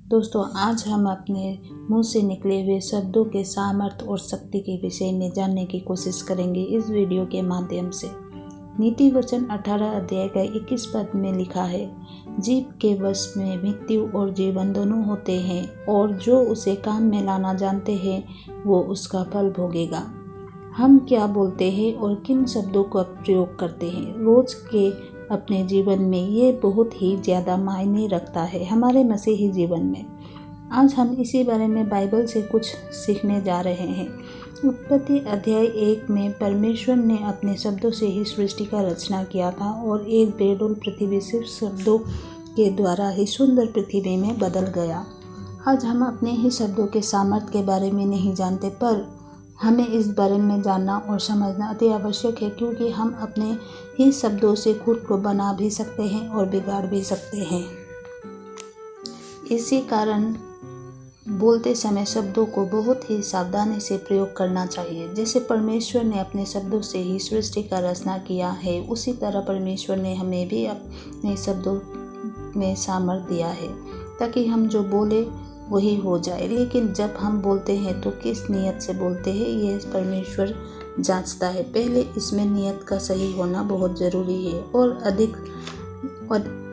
दोस्तों, आज हम अपने मुंह से निकले हुए शब्दों के सामर्थ्य और शक्ति के विषय में जानने की कोशिश करेंगे इस वीडियो के माध्यम से। नीति वचन 18 अध्याय का 21 पद में लिखा है, जीभ के वश में मृत्यु और जीवन दोनों होते हैं, और जो उसे काम में लाना जानते हैं वो उसका फल भोगेगा। हम क्या बोलते हैं और किन शब्दों का प्रयोग करते हैं रोज के अपने जीवन में, ये बहुत ही ज़्यादा मायने रखता है हमारे मसीही जीवन में। आज हम इसी बारे में बाइबल से कुछ सीखने जा रहे हैं। उत्पत्ति अध्याय 1 में परमेश्वर ने अपने शब्दों से ही सृष्टि का रचना किया था, और एक बेडौल पृथ्वी सिर्फ शब्दों के द्वारा ही सुंदर पृथ्वी में बदल गया। आज हम अपने ही शब्दों के सामर्थ्य के बारे में नहीं जानते, पर हमें इस बारे में जानना और समझना अति आवश्यक है, क्योंकि हम अपने ही शब्दों से खुद को बना भी सकते हैं और बिगाड़ भी सकते हैं। इसी कारण बोलते समय शब्दों को बहुत ही सावधानी से प्रयोग करना चाहिए। जैसे परमेश्वर ने अपने शब्दों से ही सृष्टि का रचना किया है, उसी तरह परमेश्वर ने हमें भी अपने शब्दों में सामर्थ्य दिया है, ताकि हम जो बोले वही हो जाए। लेकिन जब हम बोलते हैं तो किस नियत से बोलते हैं, ये परमेश्वर जांचता है। पहले इसमें नियत का सही होना बहुत ज़रूरी है।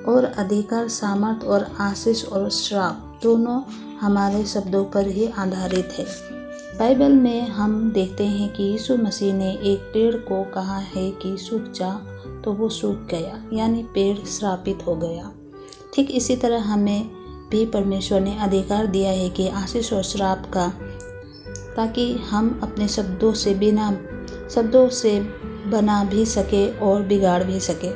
और अधिकार, सामर्थ और आशीष और श्राप दोनों हमारे शब्दों पर ही आधारित है। बाइबल में हम देखते हैं कि यीशु मसीह ने एक पेड़ को कहा है कि सूख जा, तो वो सूख गया, यानी पेड़ श्रापित हो गया। ठीक इसी तरह हमें भी परमेश्वर ने अधिकार दिया है कि आशीष और श्राप का, ताकि हम अपने शब्दों से बना भी सके और बिगाड़ भी सके।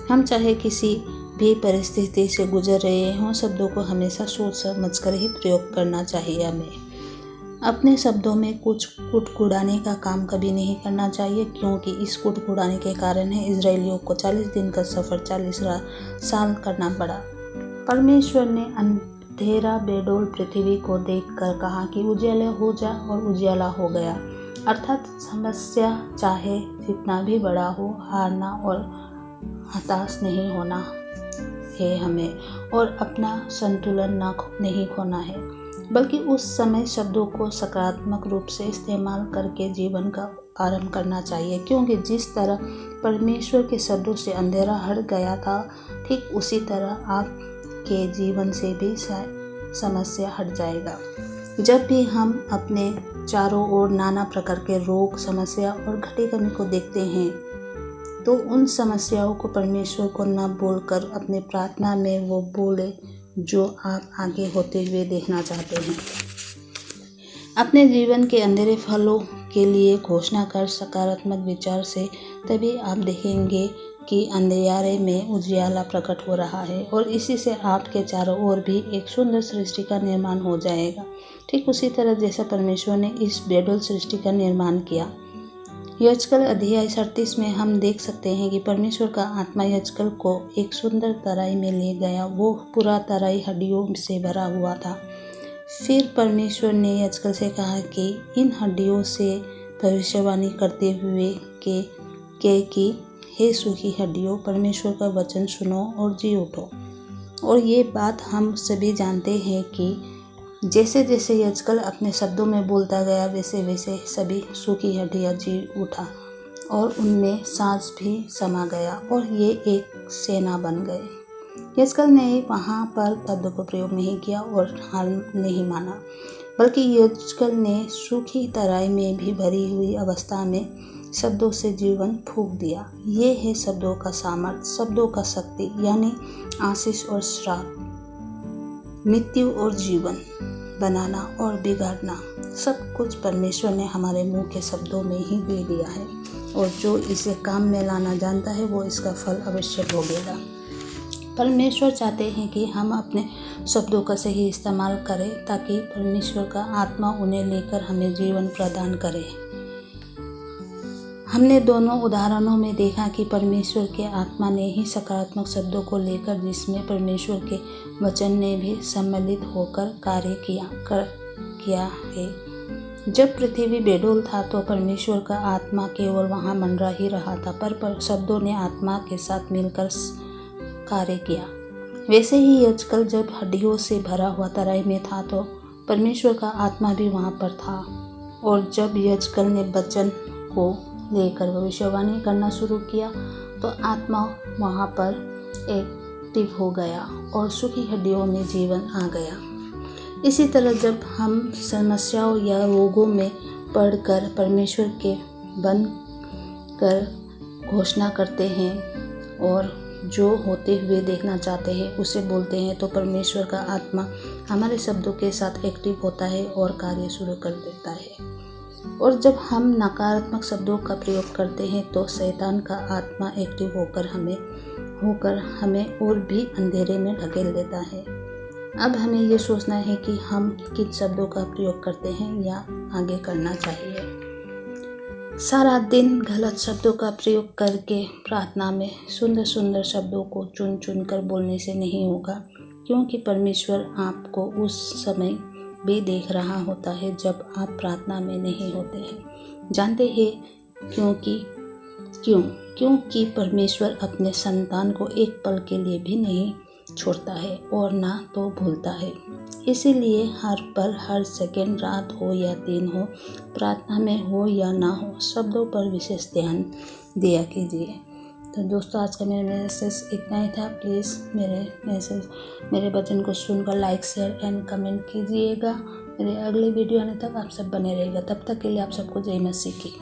हम चाहे किसी भी परिस्थिति से गुजर रहे हों, शब्दों को हमेशा सोच समझ कर ही प्रयोग करना चाहिए। हमें अपने शब्दों में कुछ कुड़कुड़ाने का काम कभी नहीं करना चाहिए, क्योंकि इस कुड़कुड़ाने के कारण है इजरायलियों को 40 दिन का सफ़र 40 साल करना पड़ा। परमेश्वर ने अंधेरा बेडौल पृथ्वी को देखकर कहा कि उजियाला हो जा, और उजियाला हो गया। अर्थात समस्या चाहे जितना भी बड़ा हो, हारना और हताश नहीं होना है हमें, और अपना संतुलन नहीं खोना है, बल्कि उस समय शब्दों को सकारात्मक रूप से इस्तेमाल करके जीवन का आरंभ करना चाहिए। क्योंकि जिस तरह परमेश्वर के शब्दों से अंधेरा हट गया था, ठीक उसी तरह आप के जीवन से भी समस्या हट जाएगा। जब भी हम अपने चारों ओर नाना प्रकार के रोग, समस्या और घटी कमी को देखते हैं, तो उन समस्याओं को परमेश्वर को न बोलकर अपने प्रार्थना में वो बोले जो आप आगे होते हुए देखना चाहते हैं। अपने जीवन के अंधेरे फलों के लिए घोषणा कर सकारात्मक विचार से, तभी आप देखेंगे कि अंधेरे में उजियाला प्रकट हो रहा है, और इसी से आपके चारों ओर भी एक सुंदर सृष्टि का निर्माण हो जाएगा। ठीक उसी तरह जैसा परमेश्वर ने इस बेडौल सृष्टि का निर्माण किया। यजकल अध्याय 37 में हम देख सकते हैं कि परमेश्वर का आत्मा यजकल को एक सुंदर तराई में ले गया। वो पूरा तराई हड्डियों से भरा हुआ था। फिर परमेश्वर ने यजकल से कहा कि इन हड्डियों से भविष्यवाणी करते हुए कि हे सूखी हड्डियों, परमेश्वर का वचन सुनो और जी उठो। और ये बात हम सभी जानते हैं कि जैसे जैसे यजकल अपने शब्दों में बोलता गया, वैसे वैसे सभी सूखी हड्डियाँ जी उठा, और उनमें सांस भी समा गया, और ये एक सेना बन गए। यजकल ने वहाँ पर पद को प्रयोग नहीं किया और हार नहीं माना, बल्कि यजकल ने सूखी तराई में भी भरी हुई अवस्था में शब्दों से जीवन फूंक दिया। ये है शब्दों का सामर्थ्य, शब्दों का शक्ति, यानी आशीष और श्राप, मृत्यु और जीवन, बनाना और बिगाड़ना, सब कुछ परमेश्वर ने हमारे मुंह के शब्दों में ही दे दिया है, और जो इसे काम में लाना जानता है वो इसका फल अवश्य भोगेगा। परमेश्वर चाहते हैं कि हम अपने शब्दों का सही इस्तेमाल करें, ताकि परमेश्वर का आत्मा उन्हें लेकर हमें जीवन प्रदान करे। हमने दोनों उदाहरणों में देखा कि परमेश्वर के आत्मा ने ही सकारात्मक शब्दों को लेकर, जिसमें परमेश्वर के वचन ने भी सम्मिलित होकर कार्य किया है। जब पृथ्वी बेडौल था तो परमेश्वर का आत्मा केवल वहाँ मंडरा ही रहा था, पर शब्दों ने आत्मा के साथ मिलकर कार्य किया। वैसे ही आजकल जब हड्डियों से भरा हुआ तराई में था तो परमेश्वर का आत्मा भी वहाँ पर था। और जब यजकल ने वचन को लेकर भविष्यवाणी करना शुरू किया तो आत्मा वहाँ पर एक्टिव हो गया और सूखी हड्डियों में जीवन आ गया। इसी तरह जब हम समस्याओं या रोगों में पड़कर परमेश्वर के बन कर घोषणा करते हैं और जो होते हुए देखना चाहते हैं उसे बोलते हैं तो परमेश्वर का आत्मा हमारे शब्दों के साथ एक्टिव होता है और कार्य शुरू कर देता है। और जब हम नकारात्मक शब्दों का प्रयोग करते हैं तो शैतान का आत्मा एक्टिव होकर हमें और भी अंधेरे में ढकेल देता है। अब हमें ये सोचना है कि हम किन शब्दों का प्रयोग करते हैं या आगे करना चाहिए। सारा दिन गलत शब्दों का प्रयोग करके प्रार्थना में सुंदर सुंदर शब्दों को चुन चुन कर बोलने से नहीं होगा, क्योंकि परमेश्वर आपको उस समय भी देख रहा होता है जब आप प्रार्थना में नहीं होते हैं। जानते हैं क्योंकि परमेश्वर अपने संतान को एक पल के लिए भी नहीं छोड़ता है और ना तो भूलता है। इसीलिए हर पल, हर सेकंड, रात हो या दिन हो, प्रार्थना में हो या ना हो, शब्दों पर विशेष ध्यान दिया कीजिए। तो दोस्तों, आज का मेरा मैसेज इतना ही था। प्लीज़ मेरे वचन को सुनकर लाइक, शेयर एंड कमेंट कीजिएगा। मेरे अगले वीडियो आने तक आप सब बने रहिएगा। तब तक के लिए आप सबको जय मसीह की।